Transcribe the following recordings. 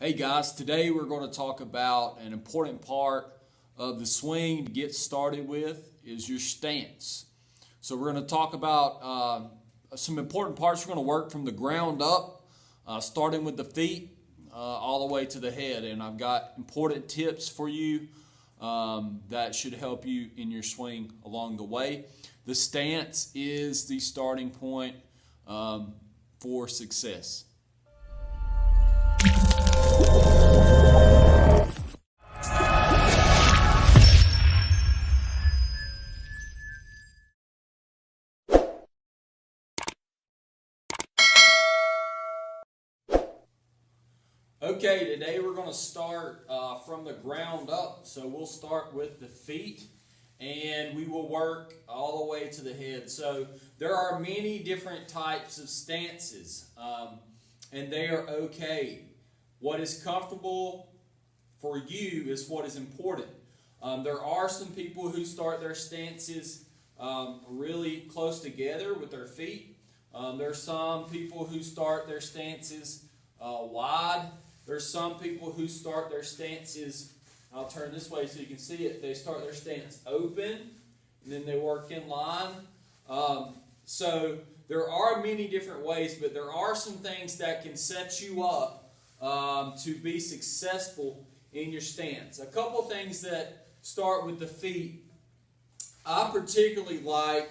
Hey guys, today we're going to talk about an important part of the swing to get started with is your stance. So we're going to talk about some important parts. We're going to work from the ground up, starting with the feet all the way to the head. And I've got important tips for you that should help you in your swing along the way. The stance is the starting point for success. Okay, today we're going to start from the ground up. So we'll start with the feet and we will work all the way to the head. So there are many different types of stances and they are okay. What is comfortable for you is what is important. There are some people who start their stances really close together with their feet. There are some people who start their stances wide. There's some people who start their stances, I'll turn this way so you can see it, they start their stance open and then they work in line. So there are many different ways, but there are some things that can set you up to be successful in your stance. A couple things that start with the feet. I particularly like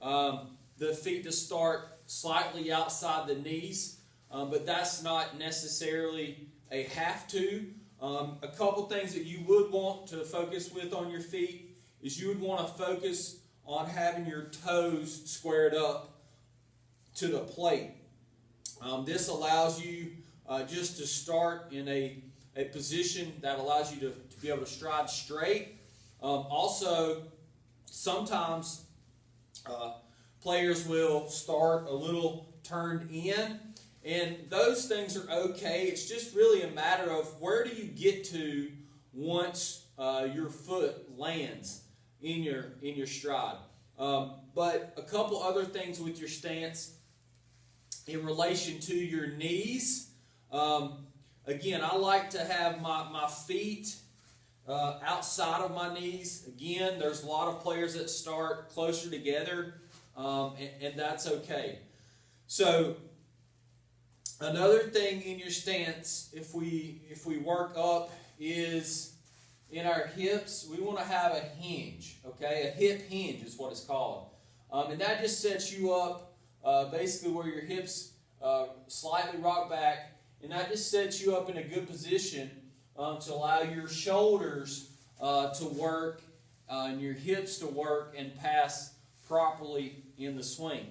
the feet to start slightly outside the knees, but that's not necessarily a have to. A couple things that you would want to focus with on your feet is you would want to focus on having your toes squared up to the plate. This allows you just to start in a position that allows you to be able to stride straight. Also, sometimes players will start a little turned in, and those things are okay. It's just really a matter of where do you get to once your foot lands in your stride. But a couple other things with your stance in relation to your knees. Again, I like to have my feet outside of my knees. Again, there's a lot of players that start closer together, and that's okay. So another thing in your stance, if we work up, is in our hips. We want to have a hinge, okay? A hip hinge is what it's called, and that just sets you up basically where your hips slightly rock back. And that just sets you up in a good position to allow your shoulders to work and your hips to work and pass properly in the swing.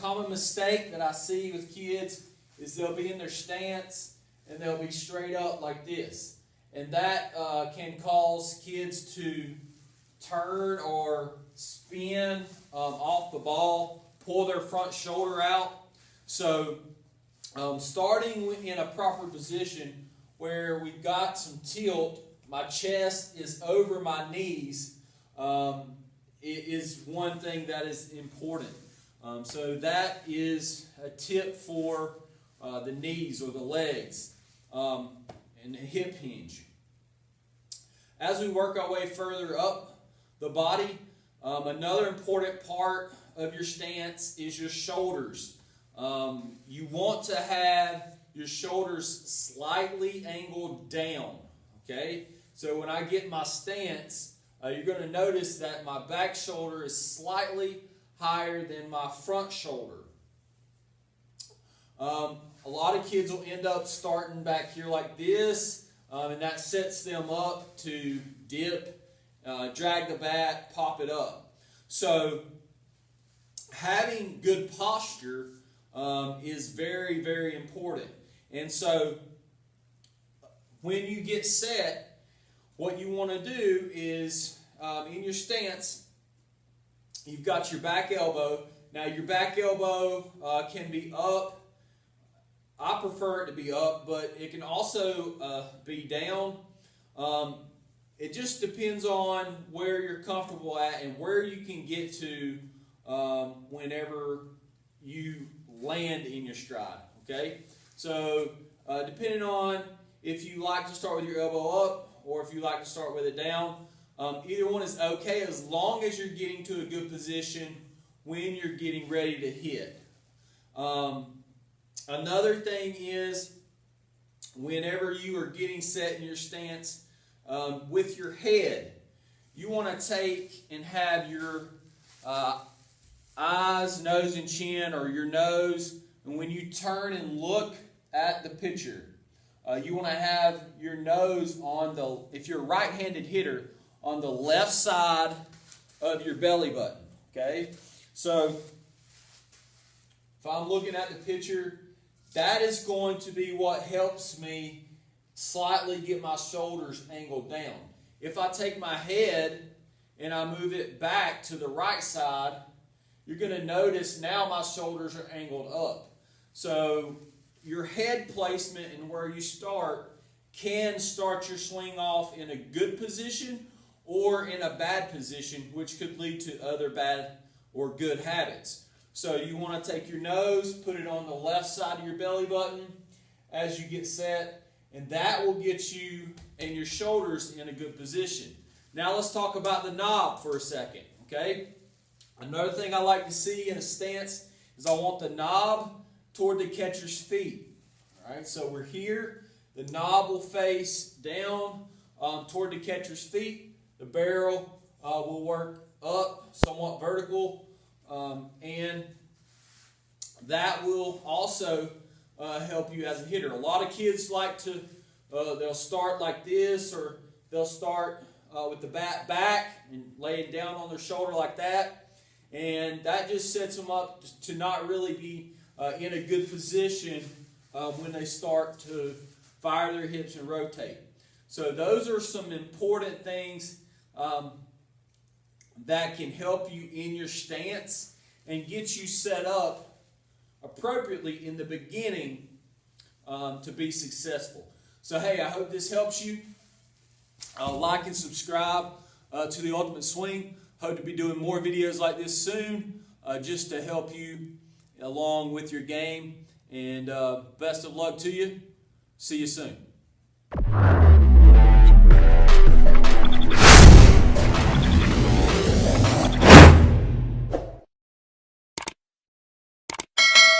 Common mistake that I see with kids is they'll be in their stance and they'll be straight up like this. And that can cause kids to turn or spin off the ball, pull their front shoulder out. So starting in a proper position where we've got some tilt, my chest is over my knees, is one thing that is important. So that is a tip for the knees or the legs and the hip hinge. As we work our way further up the body, another important part of your stance is your shoulders. You want to have your shoulders slightly angled down, okay? So when I get my stance, you're going to notice that my back shoulder is slightly higher than my front shoulder. A lot of kids will end up starting back here like this, and that sets them up to dip, drag the bat, pop it up. So having good posture is very, very important. And so when you get set, what you want to do is in your stance, you've got your back elbow. Now your back elbow can be up. I prefer it to be up, but it can also be down. It just depends on where you're comfortable at and where you can get to whenever you land in your stride, okay? So depending on if you like to start with your elbow up or if you like to start with it down. Either one is okay as long as you're getting to a good position when you're getting ready to hit. Another thing is whenever you are getting set in your stance with your head, you want to take and have your eyes, nose, and chin, or your nose, and when you turn and look at the picture, you want to have your nose on the, if you're a right-handed hitter, on the left side of your belly button. Okay? So, if I'm looking at the picture, that is going to be what helps me slightly get my shoulders angled down. If I take my head and I move it back to the right side, you're going to notice now my shoulders are angled up. So your head placement and where you start can start your swing off in a good position or in a bad position, which could lead to other bad or good habits. So you want to take your nose, put it on the left side of your belly button as you get set, and that will get you and your shoulders in a good position. Now let's talk about the knob for a second, okay? Another thing I like to see in a stance is I want the knob toward the catcher's feet. All right, so we're here. The knob will face down toward the catcher's feet. The barrel will work up, somewhat vertical, and that will also help you as a hitter. A lot of kids like to, they'll start like this, or they'll start with the bat back and lay it down on their shoulder like that, and that just sets them up to not really be in a good position when they start to fire their hips and rotate. So those are some important things that can help you in your stance and get you set up appropriately in the beginning to be successful. So hey, I hope this helps you. Like and subscribe to The Ultimate Swing. Hope to be doing more videos like this soon just to help you along with your game. And best of luck to you. See you soon.